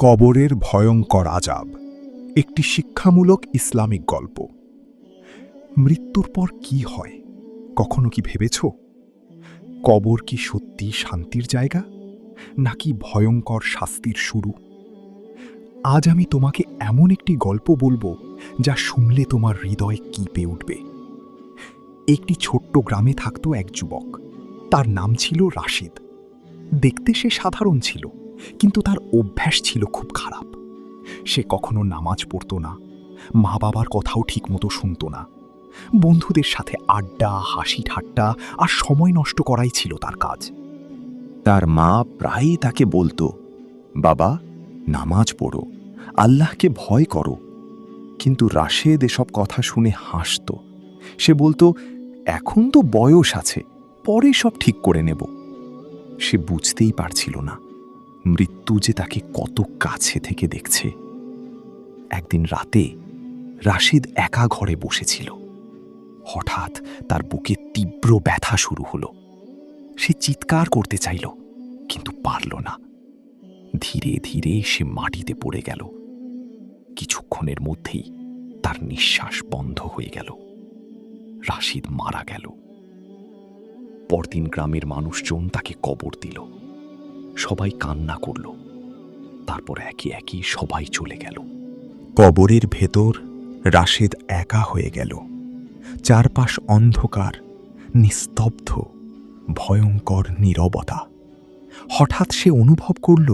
কবরের ভয়ঙ্কর আযাব, একটি শিক্ষামূলক ইসলামিক গল্প। মৃত্যুর পর কি হয়, কখনো কি ভেবেছ? কবর কি সত্যি শান্তির জায়গা, নাকি ভয়ঙ্কর শাস্তির শুরু? আজ আমি তোমাকে এমন একটি গল্প বলবো যা শুনলে তোমার হৃদয় কেঁপে উঠবে। একটি ছোট্ট গ্রামে থাকত এক যুবক। তার নাম ছিল রাশিদ। দেখতে সে সাধারণ ছিল, কিন্তু তার অভ্যাস ছিল খুব খারাপ। সে কখনো নামাজ পড়ত না, মা বাবার কথাও ঠিকমতো শুনত না। বন্ধুদের সাথে আড্ডা, হাসি ঠাট্টা আর সময় নষ্ট করাই ছিল তার কাজ। তার মা প্রায়ই তাকে বলতো, বাবা, নামাজ পড়ো, আল্লাহকে ভয় করো। কিন্তু রাশেদ এসব কথা শুনে হাসত। সে বলতো, এখন তো বয়স আছে, পরে সব ঠিক করে নেব। সে বুঝতেই পারছিল না মৃত্যু যে তাকে কত কাছে থেকে দেখছে। একদিন রাতে রাশিদ একা ঘরে বসেছিল। হঠাৎ তার বুকে তীব্র ব্যথা শুরু হলো। সে চিৎকার করতে চাইল, কিন্তু পারল না। ধীরে ধীরে সে মাটিতে পড়ে গেল। কিছুক্ষণের মধ্যেই তার নিঃশ্বাস বন্ধ হয়ে গেল। রাশিদ মারা গেল। পরদিন গ্রামের মানুষজন তাকে কবর দিল। সবাই কান্না করল। তারপর একে একে সবাই চলে গেল। কবরের ভেতর রাশেদ একা হয়ে গেল। চারপাশ অন্ধকার, নিস্তব্ধ, ভয়ঙ্কর নীরবতা। হঠাৎ সে অনুভব করল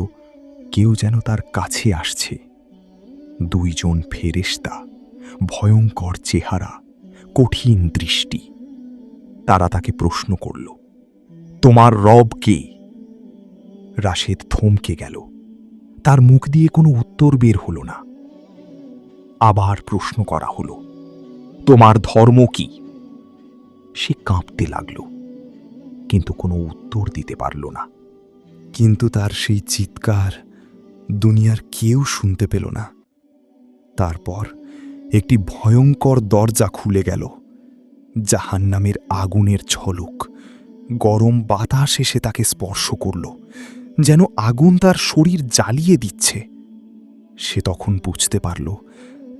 কেউ যেন তার কাছে আসছে। দুইজন ফেরেশতা, ভয়ঙ্কর চেহারা, কঠিন দৃষ্টি। তারা তাকে প্রশ্ন করল, তোমার রব কে? রাশেদ থমকে গেল। তার মুখ দিয়ে কোনো উত্তর বের হলো না। আবার প্রশ্ন করা হলো, তোমার ধর্ম কি? সে কাঁপতে লাগল, কিন্তু কোনো উত্তর দিতে পারল না। কিন্তু তার সেই চিৎকার দুনিয়ার কেউ শুনতে পেল না। তারপর একটি ভয়ঙ্কর দরজা খুলে গেল। জাহান্নামের আগুনের ঝলক, গরম বাতাস এসে তাকে স্পর্শ করল, যেন আগুন তার শরীর জ্বালিয়ে দিচ্ছে। সে তখন বুঝতে পারল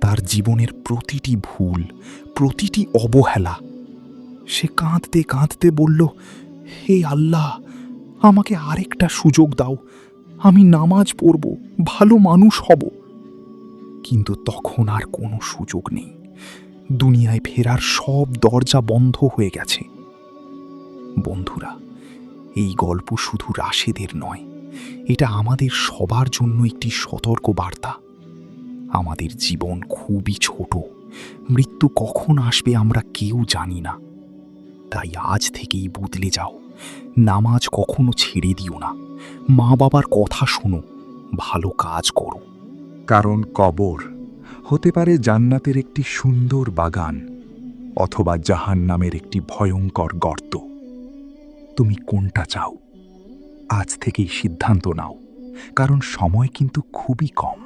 তার জীবনের প্রতিটি ভুল, প্রতিটি অবহেলা। সে কাঁদতে কাঁদতে বলল, হে আল্লাহ, আমাকে আরেকটা সুযোগ দাও। আমি নামাজ পড়ব, ভালো মানুষ হব। কিন্তু তখন আর কোনো সুযোগ নেই। দুনিয়ায় ফেরার সব দরজা বন্ধ হয়ে গেছে। বন্ধুরা, এই গল্প শুধু রাশেদের নয়, এটা আমাদের সবার জন্য একটি সতর্ক বার্তা। আমাদের জীবন খুবই ছোট। মৃত্যু কখন আসবে আমরা কেউ জানি না। তাই আজ থেকেই বদলে যাও। নামাজ কখনো ছেড়ে দিও না। মা বাবার কথা শোনো, ভালো কাজ করো। কারণ কবর হতে পারে জান্নাতের একটি সুন্দর বাগান, অথবা জাহান্নামের একটি ভয়ঙ্কর গর্ত। তুমি কোনটা চাও? আজ থেকেই সিদ্ধান্ত নাও, কারণ সময় কিন্তু খুবই কম।